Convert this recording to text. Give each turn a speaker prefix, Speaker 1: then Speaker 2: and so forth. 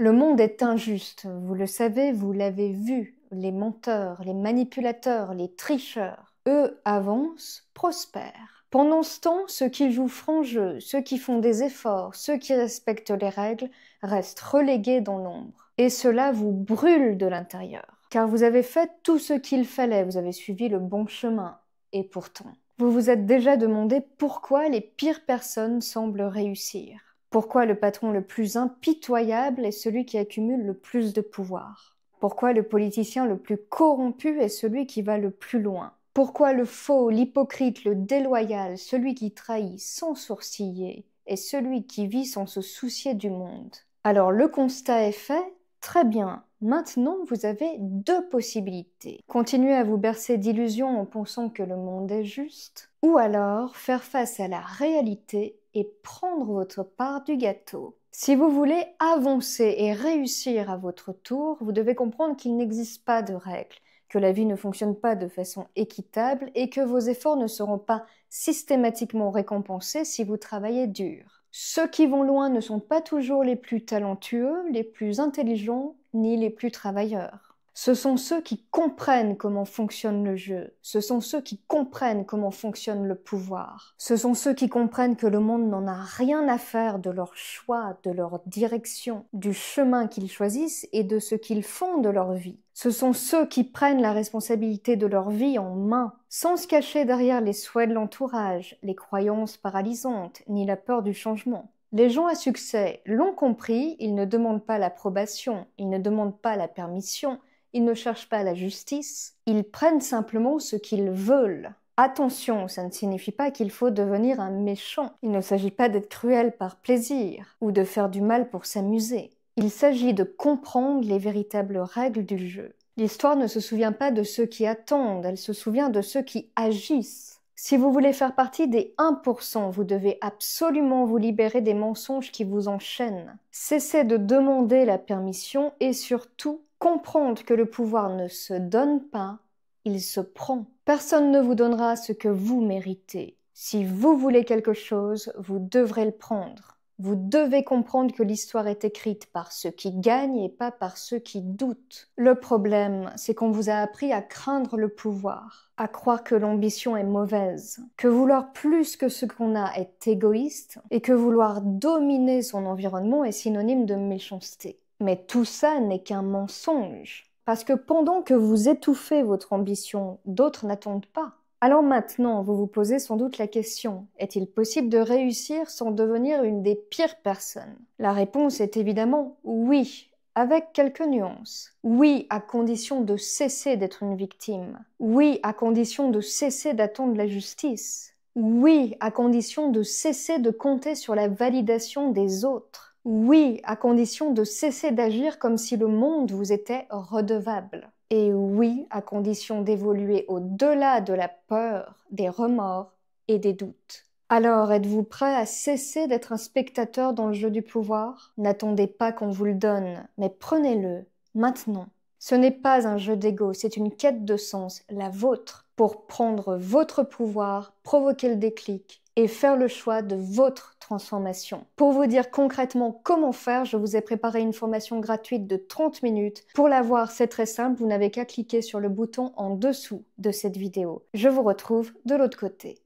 Speaker 1: Le monde est injuste, vous le savez, vous l'avez vu. Les menteurs, les manipulateurs, les tricheurs, eux avancent, prospèrent. Pendant ce temps, ceux qui jouent franc jeu, ceux qui font des efforts, ceux qui respectent les règles, restent relégués dans l'ombre. Et cela vous brûle de l'intérieur. Car vous avez fait tout ce qu'il fallait, vous avez suivi le bon chemin. Et pourtant, vous vous êtes déjà demandé pourquoi les pires personnes semblent réussir. Pourquoi le patron le plus impitoyable est celui qui accumule le plus de pouvoir? Pourquoi le politicien le plus corrompu est celui qui va le plus loin? Pourquoi le faux, l'hypocrite, le déloyal, celui qui trahit sans sourciller, est celui qui vit sans se soucier du monde? Alors le constat est fait, très bien. Maintenant, vous avez deux possibilités. Continuer à vous bercer d'illusions en pensant que le monde est juste, ou alors faire face à la réalité et prendre votre part du gâteau. Si vous voulez avancer et réussir à votre tour, vous devez comprendre qu'il n'existe pas de règles, que la vie ne fonctionne pas de façon équitable et que vos efforts ne seront pas systématiquement récompensés si vous travaillez dur. Ceux qui vont loin ne sont pas toujours les plus talentueux, les plus intelligents, ni les plus travailleurs. Ce sont ceux qui comprennent comment fonctionne le jeu. Ce sont ceux qui comprennent comment fonctionne le pouvoir. Ce sont ceux qui comprennent que le monde n'en a rien à faire de leur choix, de leur direction, du chemin qu'ils choisissent et de ce qu'ils font de leur vie. Ce sont ceux qui prennent la responsabilité de leur vie en main, sans se cacher derrière les souhaits de l'entourage, les croyances paralysantes, ni la peur du changement. Les gens à succès l'ont compris, ils ne demandent pas l'approbation, ils ne demandent pas la permission, ils ne cherchent pas la justice, ils prennent simplement ce qu'ils veulent. Attention, ça ne signifie pas qu'il faut devenir un méchant. Il ne s'agit pas d'être cruel par plaisir ou de faire du mal pour s'amuser. Il s'agit de comprendre les véritables règles du jeu. L'histoire ne se souvient pas de ceux qui attendent, elle se souvient de ceux qui agissent. Si vous voulez faire partie des 1%, vous devez absolument vous libérer des mensonges qui vous enchaînent. Cessez de demander la permission et surtout, comprendre que le pouvoir ne se donne pas, il se prend. Personne ne vous donnera ce que vous méritez. Si vous voulez quelque chose, vous devrez le prendre. Vous devez comprendre que l'histoire est écrite par ceux qui gagnent et pas par ceux qui doutent. Le problème, c'est qu'on vous a appris à craindre le pouvoir, à croire que l'ambition est mauvaise, que vouloir plus que ce qu'on a est égoïste et que vouloir dominer son environnement est synonyme de méchanceté. Mais tout ça n'est qu'un mensonge. Parce que pendant que vous étouffez votre ambition, d'autres n'attendent pas. Alors maintenant, vous vous posez sans doute la question, est-il possible de réussir sans devenir une des pires personnes? La réponse est évidemment oui, avec quelques nuances. Oui, à condition de cesser d'être une victime. Oui, à condition de cesser d'attendre la justice. Oui, à condition de cesser de compter sur la validation des autres. Oui, à condition de cesser d'agir comme si le monde vous était redevable. Et oui, à condition d'évoluer au-delà de la peur, des remords et des doutes. Alors, êtes-vous prêt à cesser d'être un spectateur dans le jeu du pouvoir? N'attendez pas qu'on vous le donne, mais prenez-le, maintenant. Ce n'est pas un jeu d'ego, c'est une quête de sens, la vôtre, pour prendre votre pouvoir, provoquer le déclic et faire le choix de votre transformation. Pour vous dire concrètement comment faire, je vous ai préparé une formation gratuite de 30 minutes. Pour la voir, c'est très simple, vous n'avez qu'à cliquer sur le bouton en dessous de cette vidéo. Je vous retrouve de l'autre côté.